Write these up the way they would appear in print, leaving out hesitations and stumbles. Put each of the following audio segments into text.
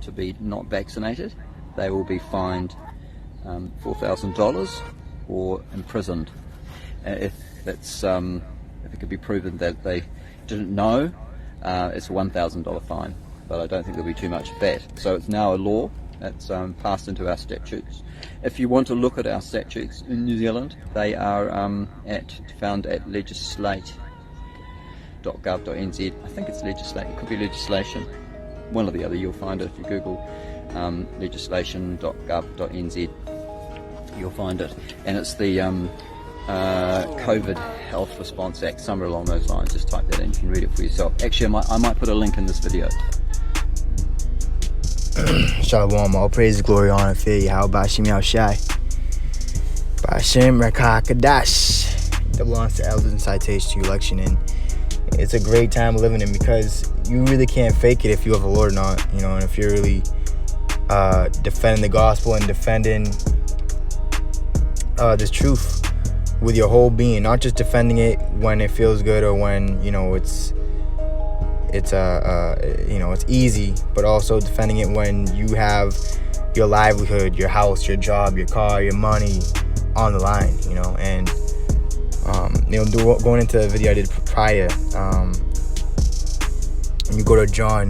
to be not vaccinated, they will be fined $4,000 or imprisoned. If it could be proven that they didn't know, it's a $1,000 fine. But I don't think there'll be too much of that. So it's now a law that's passed into our statutes. If you want to look at our statutes in New Zealand, they are found at legislate.gov.nz. I think it's legislate. It could be legislation. One or the other. You'll find it if you Google legislation.gov.nz. You'll find it, and it's the COVID Health Response Act, somewhere along those lines. Just type that in. You can read it for yourself. Actually, I might put a link in this video. Shalom, all praise, glory, honor, fear, how about Shim Shai? Bashim Rekakadash. That belongs to elders and citation to election, and it's a great time living in because you really can't fake it if you have the Lord or not, and if you're really defending the gospel and defending this truth with your whole being, not just defending it when it feels good or when it's easy, but also defending it when you have your livelihood, your house, your job, your car, your money on the line, and going into the video I did prior, when you go to John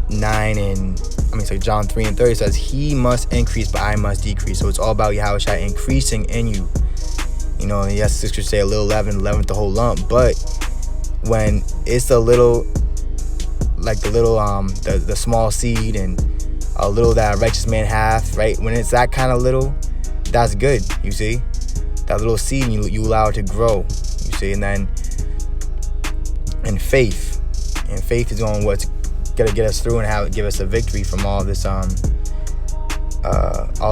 3:30, it says, he must increase, but I must decrease. So it's all about Yahushua increasing in you. Yes, the scriptures say a little leaven, leaveneth the whole lump, but when it's the small seed and a little that a righteous man hath, right? When it's that kind of little, that's good, you see? That little seed, you allow it to grow, you see? And then, faith is on what's gonna get us through and give us a victory from all this, all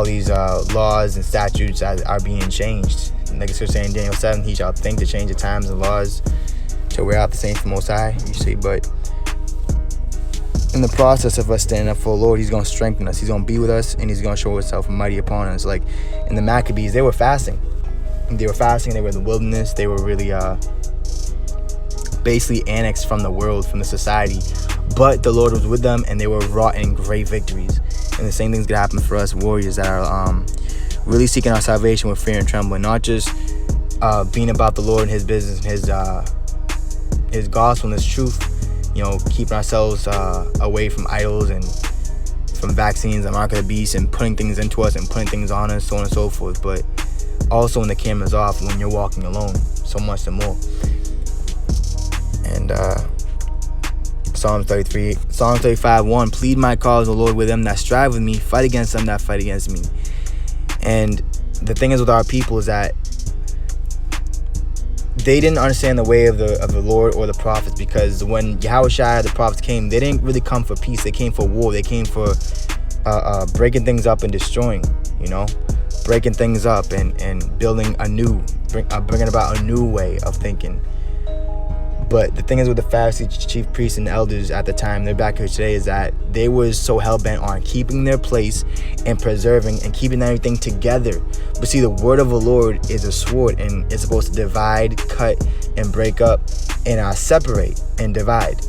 these laws and statutes that are being changed. Like it's saying in Daniel 7, he shall think to change the times and laws to wear out the saints from Most High, you see. But in the process of us standing up for the Lord, he's going to strengthen us. He's going to be with us, and he's going to show himself mighty upon us. Like in the Maccabees, they were fasting. They were in the wilderness. They were really basically annexed from the world, from the society. But the Lord was with them, and they were wrought in great victories. And the same thing's going to happen for us warriors that are really seeking our salvation with fear and trembling. Not just being about the Lord and his business and his gospel and his truth, keeping ourselves away from idols and from vaccines and mark of the beast and putting things into us and putting things on us, so on and so forth. But also when the camera's off, when you're walking alone, so much and more. And Psalm 35:1, plead my cause, O Lord, with them that strive with me, fight against them that fight against me. And the thing is with our people is that they didn't understand the way of the Lord or the prophets, because when Yahushua, the prophets came, they didn't really come for peace. They came for war. They came for breaking things up and destroying, breaking things up and building bringing about a new way of thinking. But the thing is with the Pharisees, chief priests, and elders at the time, they're back here today, is that they were so hell-bent on keeping their place and preserving and keeping everything together. But see, the word of the Lord is a sword, and it's supposed to divide, cut, and break up, and separate and divide.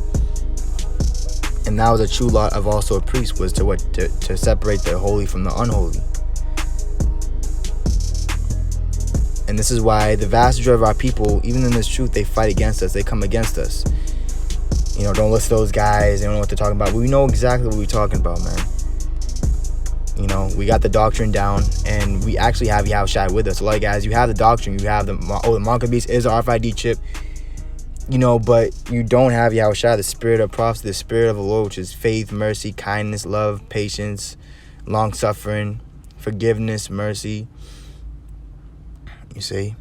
And that was a true lot of also a priest, was to separate the holy from the unholy. And this is why the vast majority of our people, even in this truth, they fight against us. They come against us. Don't listen to those guys. They don't know what they're talking about. We know exactly what we're talking about, man. We got the doctrine down, and we actually have Yahushua with us. So, like, guys, you have the doctrine. You have the mark of the beast is an RFID chip. But you don't have Yahushua, the spirit of prophecy, the spirit of the Lord, which is faith, mercy, kindness, love, patience, long-suffering, forgiveness, mercy. You see?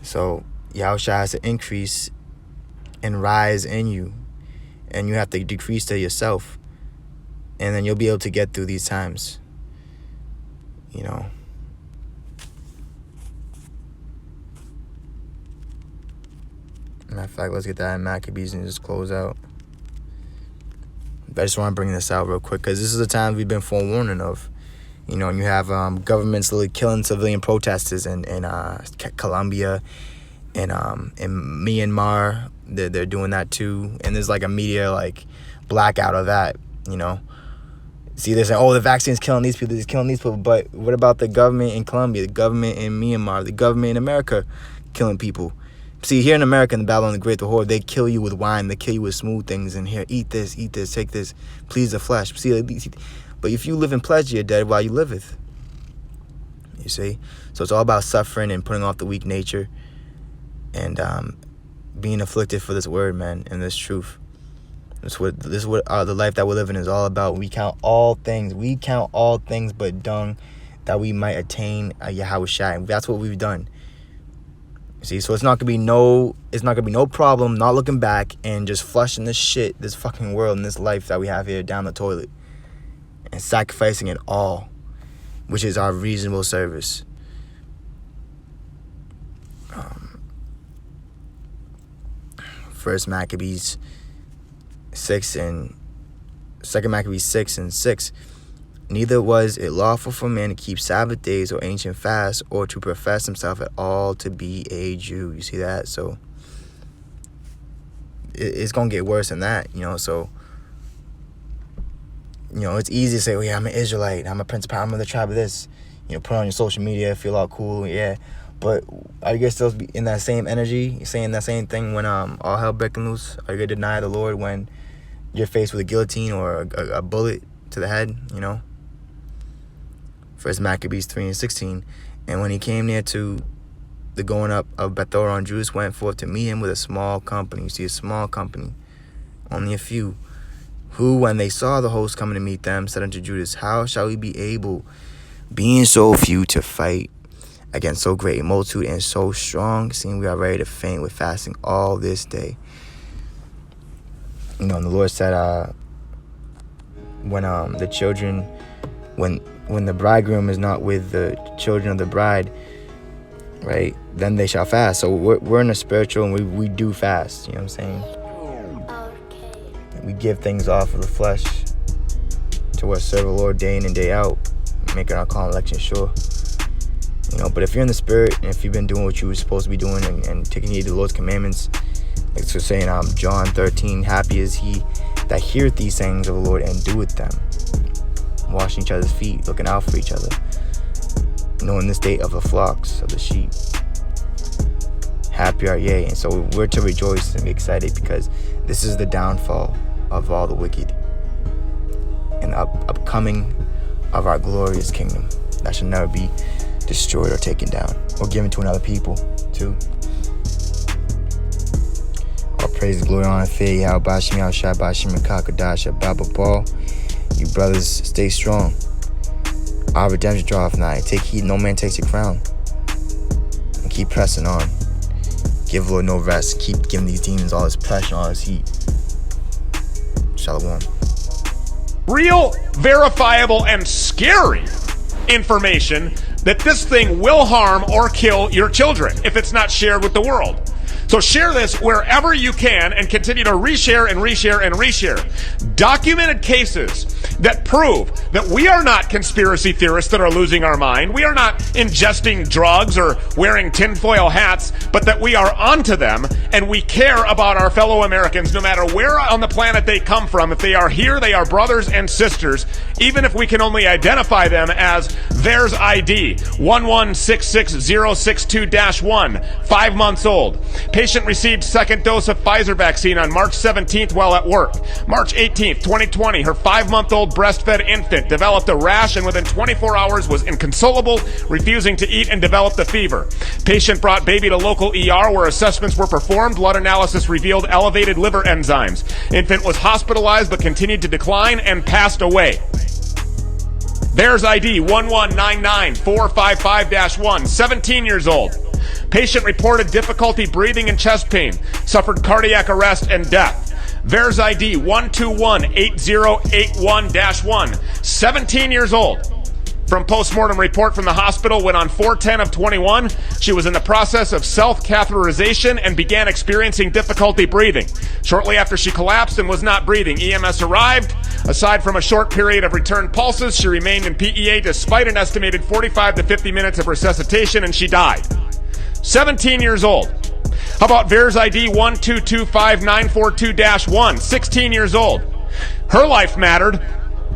So Yahushua has to increase and rise in you, and you have to decrease to yourself, and then you'll be able to get through these times. Matter of fact, let's get that in Maccabees and just close out. But I just want to bring this out real quick, because this is the time we've been forewarning of. And you have governments literally killing civilian protesters in Colombia and in Myanmar. They're doing that too. And there's like a media like blackout of that, you know. See, they're saying, oh, the vaccine's killing these people, it's killing these people. But what about the government in Colombia, the government in Myanmar, the government in America killing people? See, here in America, in the Babylon the Great, the Horde, they kill you with wine, they kill you with smooth things. And here, eat this, take this, please the flesh. See, but if you live in pleasure, you're dead while you liveth. You see? So it's all about suffering and putting off the weak nature and being afflicted for this word, man, and this truth. This is what the life that we're living is all about. We count all things but dung, that we might attain a Yahushua. And that's what we've done. See, so it's not gonna be no problem not looking back and just flushing this shit, this fucking world and this life that we have here down the toilet, and sacrificing it all, which is our reasonable service. First Maccabees 6 and 2 Maccabees 6 and 6. Neither was it lawful for man to keep Sabbath days or ancient fasts, or to profess himself at all to be a Jew. You see that? So it's gonna get worse than that, you know. So, you know, it's easy to say, oh yeah, I'm an Israelite, I'm a principal, I'm of the tribe of this, you know, put on your social media, feel all cool, yeah. But are you guys still in that same energy, saying that same thing when all hell breaking loose? Are you gonna deny the Lord when you're faced with a guillotine or a bullet to the head, you know? First Maccabees 3 and 16. And when he came near to the going up of Bethoron, Judas went forth to meet him with a small company. You see, a small company, only a few, who, when they saw the host coming to meet them, said unto Judas, how shall we be able, being so few, to fight against so great a multitude and so strong, seeing we are ready to faint with fasting all this day? You know, and the Lord said, when the children, when the bridegroom is not with the children of the bride, right, then they shall fast. So we're in a spiritual, and we do fast. You know what I'm saying? We give things off of the flesh to what serve the Lord day in and day out, making our call and election sure. You know, but if you're in the spirit, and if you've been doing what you were supposed to be doing, and taking heed to the Lord's commandments, like so saying John 13, happy is he that heareth these sayings of the Lord and doeth them, washing each other's feet, looking out for each other, knowing the state of the flocks, of the sheep. Happy are ye. And so we're to rejoice and be excited, because this is the downfall of all the wicked and the upcoming of our glorious kingdom that shall never be destroyed or taken down or given to another people too. All praise, glory, honor, fear, Yahweh, Bashim, Yahshua, Bashim, Kakadasha, Baba Paul. You brothers, stay strong. Our redemption draweth nigh. Take heed, no man takes your crown. And keep pressing on. Give the Lord no rest. Keep giving these demons all his pressure, all his heat. Shalom. Real, verifiable, and scary information that this thing will harm or kill your children if it's not shared with the world. So share this wherever you can, and continue to reshare and reshare and reshare. Documented cases that prove that we are not conspiracy theorists that are losing our mind. We are not ingesting drugs or wearing tinfoil hats, but that we are onto them, and we care about our fellow Americans no matter where on the planet they come from. If they are here, they are brothers and sisters, even if we can only identify them as theirs ID 1166062-1, 5 months old. Patient received second dose of Pfizer vaccine on March 17th while at work. March 18th, 2020, her 5-month-old breastfed infant developed a rash and within 24 hours was inconsolable, refusing to eat, and developed a fever. Patient brought baby to local ER where assessments were performed. Blood analysis revealed elevated liver enzymes. Infant was hospitalized but continued to decline and passed away. There's ID 1199455-1, 17 years old. Patient reported difficulty breathing and chest pain, suffered cardiac arrest and death. VAERS ID 1218081-1, 17 years old. From postmortem report from the hospital, when on 4/10 of 21, she was in the process of self-catheterization and began experiencing difficulty breathing. Shortly after she collapsed and was not breathing, EMS arrived. Aside from a short period of returned pulses, she remained in PEA despite an estimated 45 to 50 minutes of resuscitation, and she died. 17 years old. How about VAERS ID 1225942-1, 16 years old. Her life mattered.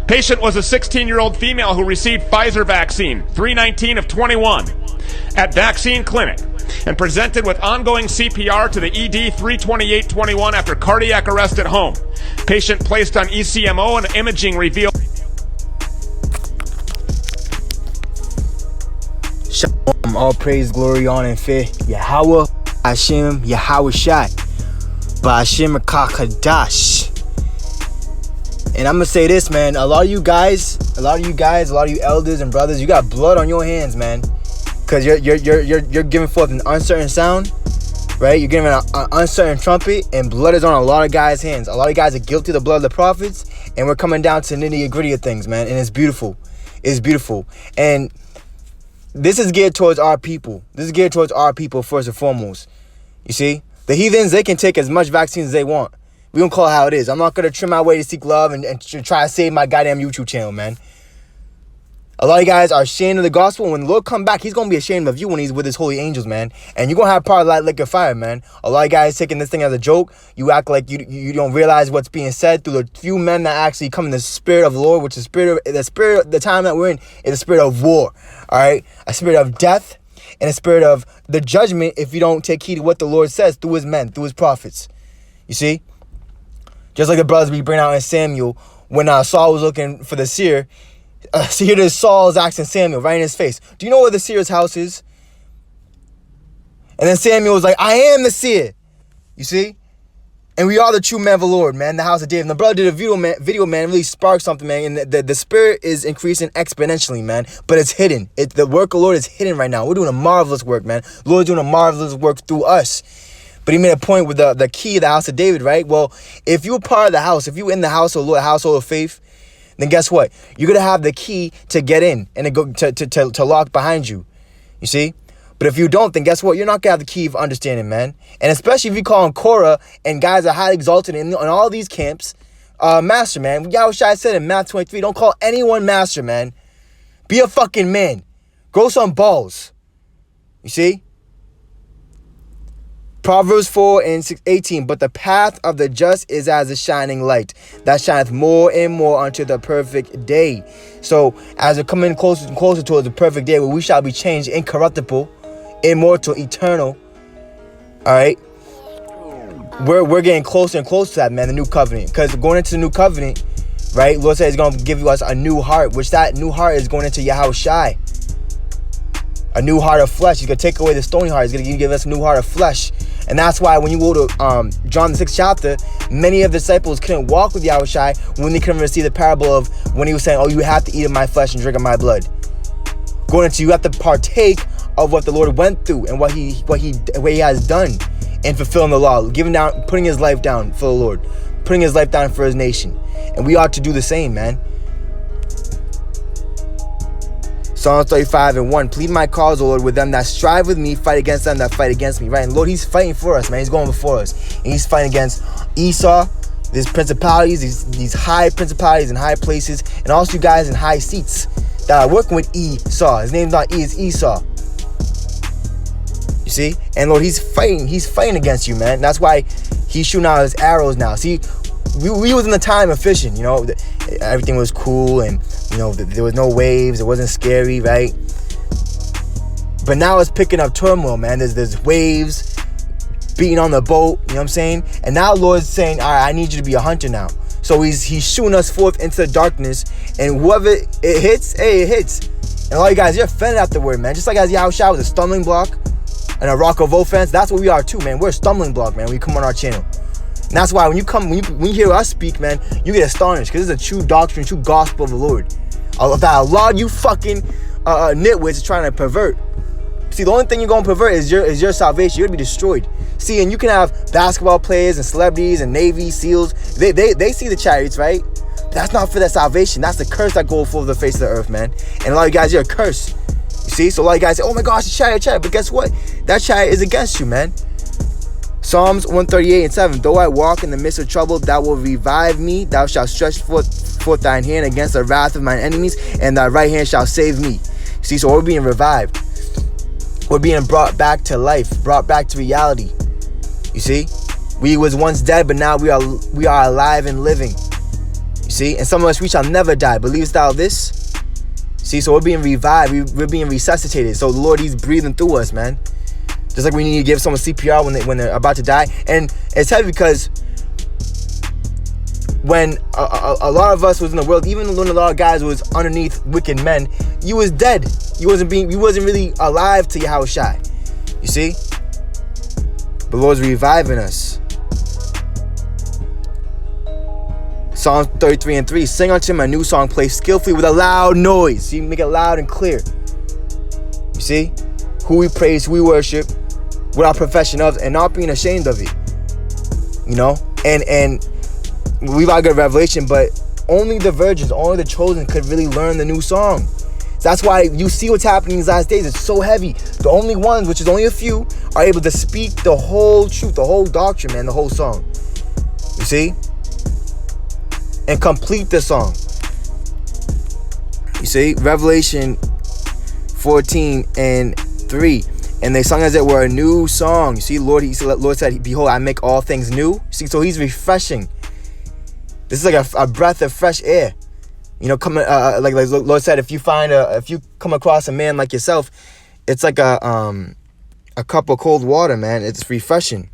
Patient was a 16-year-old female who received Pfizer vaccine, 319 of 21, at vaccine clinic, and presented with ongoing CPR to the ED 32821 after cardiac arrest at home. Patient placed on ECMO and imaging revealed. Shalom, all praise, glory, honor, and fear. Yahweh, Hashem, Yahweh Shai, Ba'ashem Kakadash. And I'm gonna say this, man. A lot of you guys, a lot of you elders and brothers, you got blood on your hands, man. Cause you're giving forth an uncertain sound, right? You're giving an uncertain trumpet, and blood is on a lot of guys' hands. A lot of guys are guilty of the blood of the prophets, and we're coming down to nitty gritty of things, man. And it's beautiful. It's beautiful. And this is geared towards our people. This is geared towards our people first and foremost. You see, the heathens, they can take as much vaccines as they want. We gonna call it how it is. I'm not gonna trim my way to seek love and try to save my goddamn YouTube channel, man. A lot of you guys are ashamed of the gospel. When the Lord come back, he's gonna be ashamed of you when he's with his holy angels, man. And you're gonna have part of that liquor fire, man. A lot of guys taking this thing as a joke. You act like you don't realize what's being said through the few men that actually come in the spirit of the Lord, which is the time that we're in is a spirit of war. All right, a spirit of death and a spirit of the judgment if you don't take heed to what the Lord says through his men, through his prophets. You see? Just like the brothers we bring out in Samuel, when Saul was looking for the seer, so here this Saul is asking Samuel right in his face, do you know where the seer's house is? And then Samuel was like, I am the seer. You see? And we are the true men of the Lord, man, the house of David. And the brother did a video, man, really sparked something, man. And the spirit is increasing exponentially, man. But it's hidden. The work of the Lord is hidden right now. We're doing a marvelous work, man. The Lord's doing a marvelous work through us. But he made a point with the key of the house of David, right? Well, if you're part of the house, if you're in the house of the Lord, household of faith, then guess what? You're going to have the key to get in and to go to lock behind you. You see? But if you don't, then guess what? You're not going to have the key of understanding, man. And especially if you call him Korah and guys are highly exalted in all these camps, master, man. Yahushua said in Matthew 23, don't call anyone master, man. Be a fucking man. Grow some balls. You see? Proverbs 4 and 18, but the path of the just is as a shining light that shineth more and more unto the perfect day. So as we're coming closer and closer towards the perfect day where we shall be changed incorruptible, immortal, eternal, all right, we're getting closer and closer to that, man, the new covenant. Because going into the new covenant, right, Lord said he's going to give us a new heart, which that new heart is going into Yahushua. A new heart of flesh. He's going to take away the stony heart. He's going to give us a new heart of flesh. And that's why when you go to John the 6th chapter, many of the disciples couldn't walk with Yahushua when they couldn't receive the parable of when he was saying, oh, you have to eat of my flesh and drink of my blood. Going into, you have to partake of what the Lord went through and what he has done in fulfilling the law, putting his life down for the Lord, putting his life down for his nation. And we ought to do the same, man. Psalms 35 and 1, plead my cause, O Lord, with them that strive with me, fight against them that fight against me. Right? And Lord, he's fighting for us, man. He's going before us. And he's fighting against Esau, these principalities, these high principalities in high places, and also you guys in high seats that are working with Esau. His name's not E, it's Esau. You see? And Lord, he's fighting against you, man. That's why he's shooting out his arrows now. See, we was in the time of fishing, you know, everything was cool and, you know, there was no waves, it wasn't scary, right? But now it's picking up turmoil, man. There's waves beating on the boat, you know what I'm saying? And now Lord's saying, all right, I need you to be a hunter now. So he's shooting us forth into the darkness, and whoever it hits, hey, it hits. And all you guys, you're offended afterward, man. Just like as Yahushua was a stumbling block and a rock of offense, that's what we are too, man. We're a stumbling block, man, when you come on our channel. And that's why when you hear us speak, man, you get astonished, because it's a true doctrine, true gospel of the Lord. That a lot of you fucking nitwits are trying to pervert. See, the only thing you're going to pervert is your salvation. You're going to be destroyed. See, and you can have basketball players and celebrities and Navy SEALs. They see the chariots, right? But that's not for their salvation. That's the curse that goes over the face of the earth, man. And a lot of you guys, you're a curse. You see? So a lot of you guys say, oh my gosh, the chariot. But guess what? That chariot is against you, man. Psalms 138 and 7. Though I walk in the midst of trouble, thou wilt revive me. Thou shalt stretch forth thine hand against the wrath of mine enemies, and thy right hand shall save me. See, so we're being revived. We're being brought back to life, brought back to reality. You see? We was once dead, but now we are alive and living. see? And some of us, we shall never die. Believest thou this? See, so we're being revived. We're being resuscitated. So the Lord, he's breathing through us, man. Just like we need to give someone CPR when they're about to die. And it's heavy because when a lot of us was in the world, even when a lot of guys was underneath wicked men, you was dead. You wasn't really alive to Yahushua. You see? The Lord's reviving us. Psalm 33:3. Sing unto him a new song, play skillfully with a loud noise. See, make it loud and clear. You see? Who we praise, who we worship, with our profession of, and not being ashamed of it. You know? And we got good revelation, but only the virgins, only the chosen could really learn the new song. That's why you see what's happening in these last days. It's so heavy. The only ones, which is only a few, are able to speak the whole truth, the whole doctrine, man, the whole song. You see? And complete the song. You see? Revelation 14:3. And they sung as it were a new song. You see, Lord said, behold, I make all things new. See, so he's refreshing. This is like a breath of fresh air. You know, coming like Lord said, if you come across a man like yourself, it's like a cup of cold water, man. It's refreshing.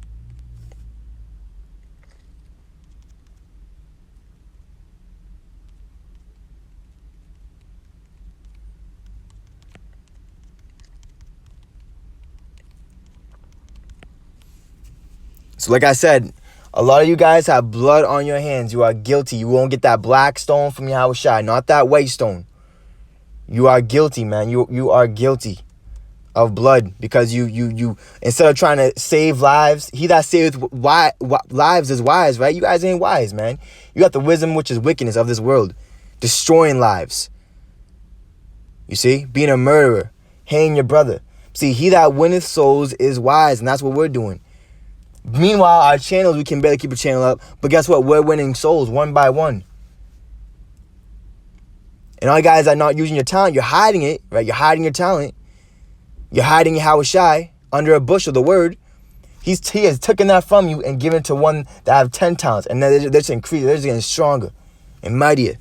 So like I said, a lot of you guys have blood on your hands. You are guilty. You won't get that black stone from Yahushua, not that white stone. You are guilty, man. You are guilty of blood because you instead of trying to save lives, he that saveth lives is wise, right? You guys ain't wise, man. You got the wisdom which is wickedness of this world, destroying lives. You see, being a murderer, hating your brother. See, he that winneth souls is wise, and that's what we're doing. Meanwhile, our channels, we can barely keep a channel up. But guess what? We're winning souls one by one. And all you guys are not using your talent. You're hiding it, right? You're hiding your talent. You're hiding Yahushua under a bushel, the word. He has taken that from you and given it to one that have 10 talents. And they're just increasing. They're just getting stronger and mightier.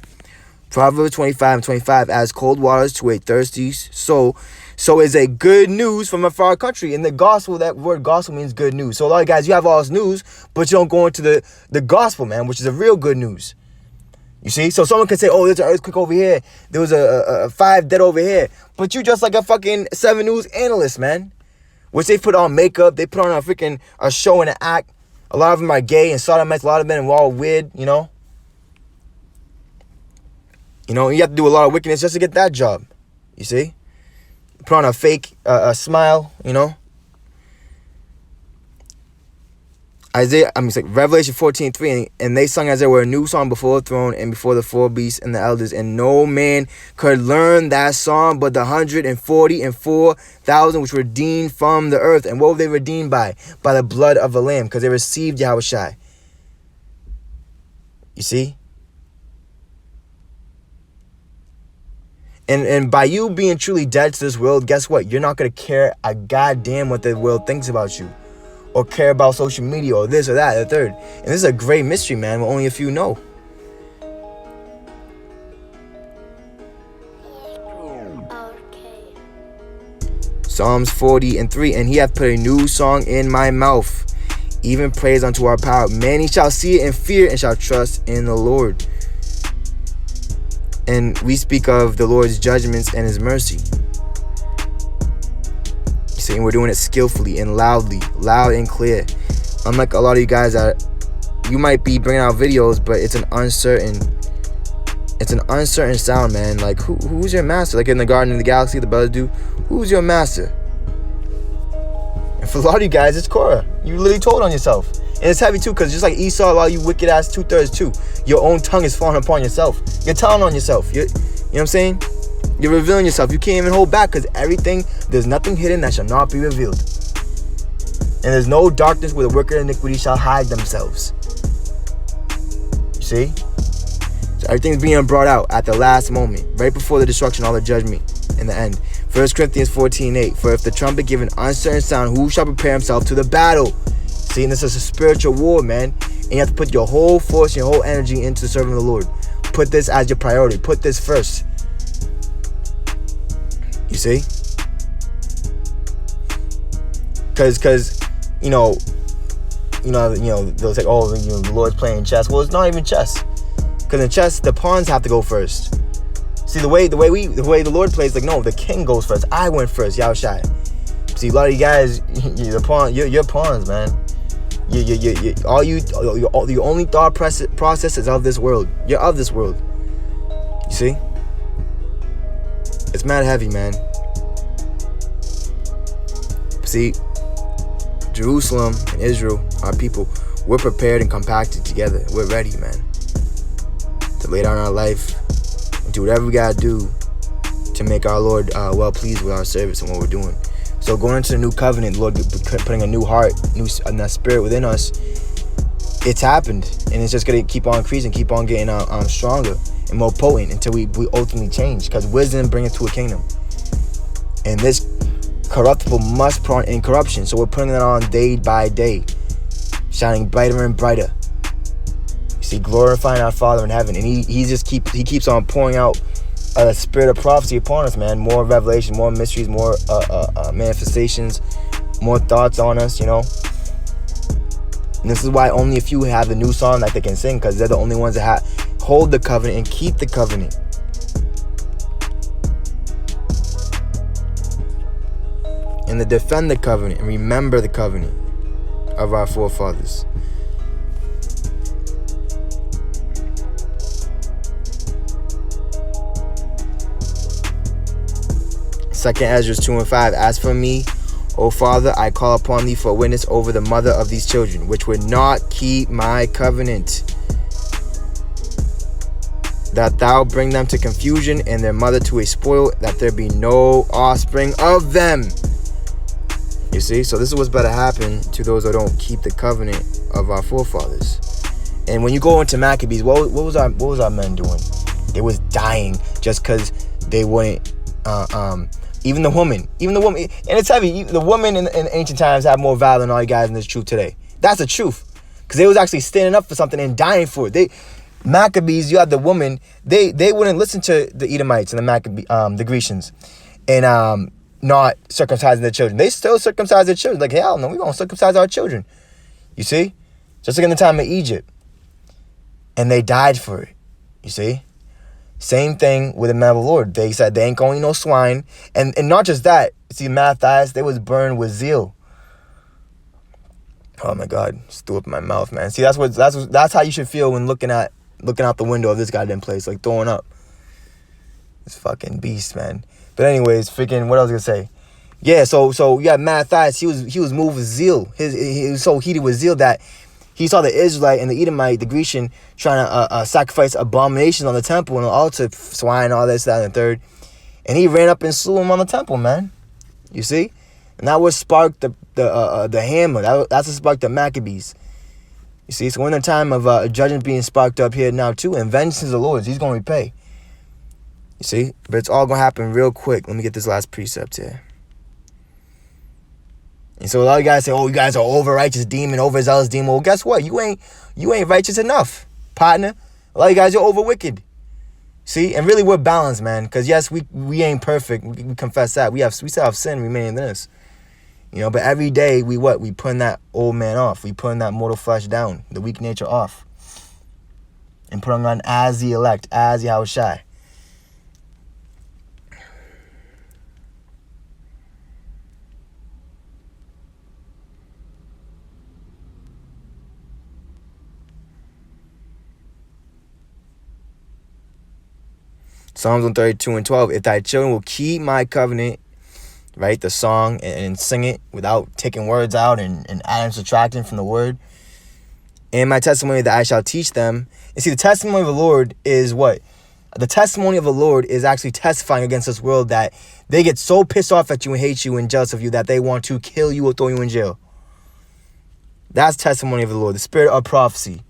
Proverbs 25:25. As cold waters to a thirsty soul, so is a good news from a far country. In the gospel, that word gospel means good news. So a lot of guys, you have all this news, but you don't go into the gospel, man, which is a real good news. You see? So someone can say, oh, there's an earthquake over here. There was a 5 dead over here. But you just like a fucking 7 News analyst, man. Which they put on makeup. They put on a show and an act. A lot of them are gay and sodomites. A lot of them are all weird, you know? You know, you have to do a lot of wickedness just to get that job. You see? Put on a fake smile, you know. Revelation 14:3, and they sung as there were a new song before the throne and before the 4 beasts and the elders, and no man could learn that song but the 144,000 which were redeemed from the earth. And what were they redeemed by? By the blood of the Lamb, because they received Yahushua. You see? And by you being truly dead to this world, guess what? You're not going to care a goddamn what the world thinks about you. Or care about social media or this or that or the third. And this is a great mystery, man, what only a few know. Psalms 40:3. And he hath put a new song in my mouth, even praise unto our power. Many shall see it and fear and shall trust in the Lord. And we speak of the Lord's judgments and his mercy. See, we're doing it skillfully and loudly, loud and clear. Unlike a lot of you guys that you might be bringing out videos, but it's an uncertain sound, man. Like who's your master? Like in the Garden of the Galaxy, the brothers do. Who's your master? And for a lot of you guys, it's Korah. You literally told on yourself. And it's heavy too, because just like Esau, a lot of you wicked ass 2/3 too. Your own tongue is falling upon yourself. You're telling on yourself. You know what I'm saying? You're revealing yourself. You can't even hold back, because there's nothing hidden that shall not be revealed. And there's no darkness where the worker of iniquity shall hide themselves. You see? So everything's being brought out at the last moment, right before the destruction, all the judgment in the end. 1 Corinthians 14:8. For if the trumpet give an uncertain sound, who shall prepare himself to the battle? See, and this is a spiritual war, man. And you have to put your whole force, your whole energy into serving the Lord. Put this as your priority. Put this first. You see? Because they'll say, oh, the Lord's playing chess. Well, it's not even chess. Because in chess, the pawns have to go first. See, the way the Lord plays, like, no, the king goes first. I went first, Yahushua. See, a lot of you guys, you're pawns, man. Your only thought process is of this world. You're of this world. You see? It's mad heavy, man. See, Jerusalem and Israel, our people, we're prepared and compacted together. We're ready, man, to lay down our life and do whatever we gotta do to make our Lord well pleased with our service and what we're doing. So going into the new covenant, Lord putting a new heart, a spirit within us, it's happened, and it's just gonna keep on increasing, keep on getting stronger and more potent until we ultimately change. Because wisdom brings us to a kingdom, and this corruptible must put on incorruption. So we're putting it on day by day, shining brighter and brighter. You see, glorifying our Father in heaven, and he keeps on pouring out a spirit of prophecy upon us, man. More revelation, more mysteries, more manifestations, more thoughts on us, And this is why only a few have the new song that they can sing, because they're the only ones that hold the covenant and keep the covenant. And to defend the covenant and remember the covenant of our forefathers. Second Ezra 2:5. As for me, O Father, I call upon thee for a witness over the mother of these children, which would not keep my covenant, that thou bring them to confusion and their mother to a spoil, that there be no offspring of them. You see, so this is what's about to happen to those that don't keep the covenant of our forefathers. And when you go into Maccabees, what was our men doing? They was dying just because they wouldn't. Even the woman, and it's heavy. The women in ancient times had more valor than all you guys in this truth today. That's the truth, because they was actually standing up for something and dying for it. Maccabees, you had the woman. They wouldn't listen to the Edomites and the Grecians, and not circumcising their children. They still circumcised their children. Like, hell no, we gonna circumcise our children. You see, just like in the time of Egypt, and they died for it. You see. Same thing with the men of the Lord. They said they ain't gonna eat no swine. And not just that. See, Matthias, they was burned with zeal. Oh my God. Just threw up in my mouth, man. See, that's how you should feel when looking out the window of this goddamn place. Like throwing up. This fucking beast, man. But anyways, freaking, what else was I gonna say? Yeah, so you got Matthias, he was moved with zeal. He was so heated with zeal that he saw the Israelite and the Edomite, the Grecian, trying to sacrifice abominations on the temple and the altar, swine, all this, that, and the third. And he ran up and slew him on the temple, man. You see? And that was sparked the hammer. That's what sparked the Maccabees. You see? So we're in a time of judgment being sparked up here now too. And vengeance is the Lord's. He's going to repay. You see? But it's all going to happen real quick. Let me get this last precept here. And so a lot of guys say, oh, you guys are over-righteous demon, overzealous demon. Well, guess what? You ain't righteous enough, partner. A lot of you guys are over-wicked. See? And really, we're balanced, man. Because, yes, we ain't perfect. We confess that. We still have sin remaining in us. But every day, we putting that old man off. We putting that mortal flesh down, the weak nature off. And putting on as the elect, as Yahushua. Psalms 132:12. If thy children will keep my covenant, right, the song, and sing it without taking words out and adding, subtracting from the word, and my testimony that I shall teach them. And see, the testimony of the Lord is what? The testimony of the Lord is actually testifying against this world that they get so pissed off at you and hate you and jealous of you that they want to kill you or throw you in jail. That's testimony of the Lord, the spirit of prophecy.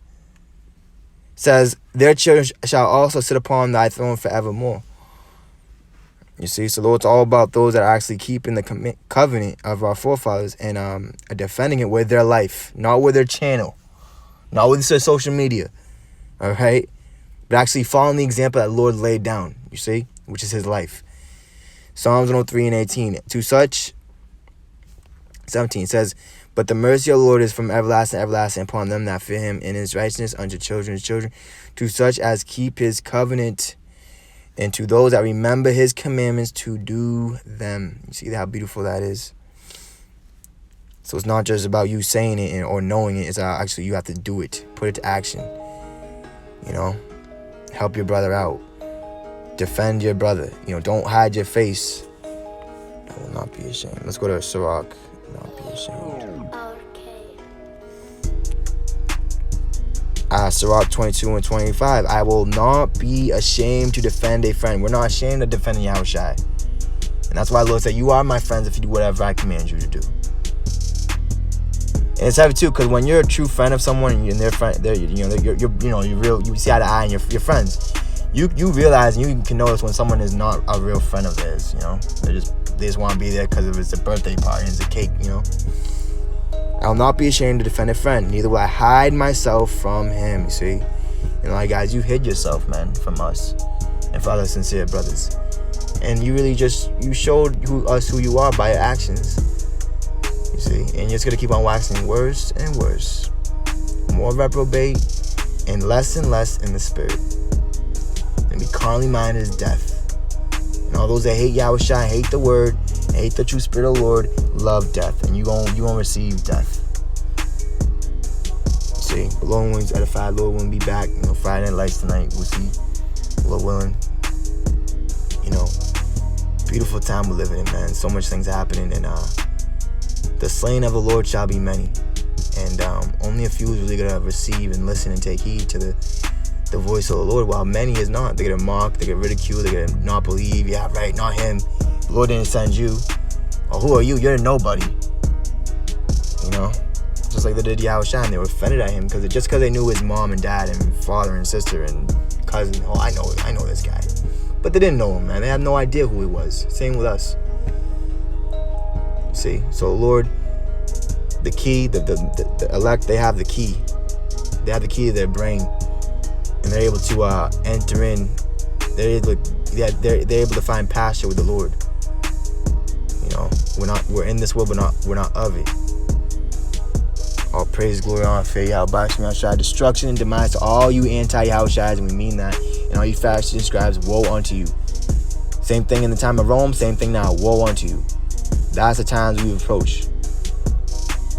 Says, their children shall also sit upon thy throne forevermore. You see, so Lord, it's all about those that are actually keeping the covenant of our forefathers and are defending it with their life, not with their channel, not with their social media. All right? but actually following the example that the Lord laid down, you see, which is his life. Psalms 103 and 18. To such, 17 says, but the mercy of the Lord is from everlasting to everlasting upon them that fear him, in his righteousness unto children's children, to such as keep his covenant, and to those that remember his commandments to do them. You see how beautiful that is? So it's not just about you saying it or knowing it. It's actually you have to do it. Put it to action. You know? Help your brother out. Defend your brother. You know, don't hide your face. I will not be ashamed. Let's go to Sirach. Not be ashamed. Sirach 22 and 25. I will not be ashamed to defend a friend. We're not ashamed of defending Yahushai. And that's why the Lord said, you are my friends if you do whatever I command you to do. And it's heavy too, because when you're a true friend of someone and their friend, you're real, you see eye to eye and you're friends. You realize, and you can notice when someone is not a real friend of theirs. You know, they just want to be there because it's a birthday party and it's a cake. You know, I will not be ashamed to defend a friend, neither will I hide myself from him. You see, guys, you hid yourself, man, from us and for other sincere brothers, and you really you showed us who you are by your actions. You see, and you're just gonna keep on waxing worse and worse, more reprobate, and less in the spirit. And be carnally minded is death. And all those that hate Yahushua, hate the word, hate the true spirit of the Lord, love death, and you gonna receive death. See, but Lord willing, edified. Lord willing, be back. Friday Night Lights tonight. We'll see, Lord willing. Beautiful time we're living in, man. So much things happening, and the slain of the Lord shall be many, and only a few is really gonna receive and listen and take heed to the voice of the Lord, while many is not. They're gonna mock, they get ridiculed, they're gonna not believe. Yeah, right, not him. The Lord didn't send you. Or who are you? You're nobody. Just like they did Yahushua, they were offended at him because they knew his mom and dad and father and sister and cousin. Oh, I know this guy. But they didn't know him, man. They had no idea who he was. Same with us. See, so the Lord, the key, the elect, they have the key. They have the key to their brain, and they're able to enter in. They're able to find pasture with the Lord. We're in this world, but we're not of it. All praise, glory, honor, faith, Yahushua, destruction and demise to all you anti-Yahushais, and we mean that. And all you Pharisees and scribes, woe unto you. Same thing in the time of Rome, same thing now, woe unto you. That's the times we approach.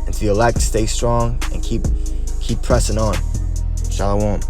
And to the elect, stay strong and keep pressing on. Shalom.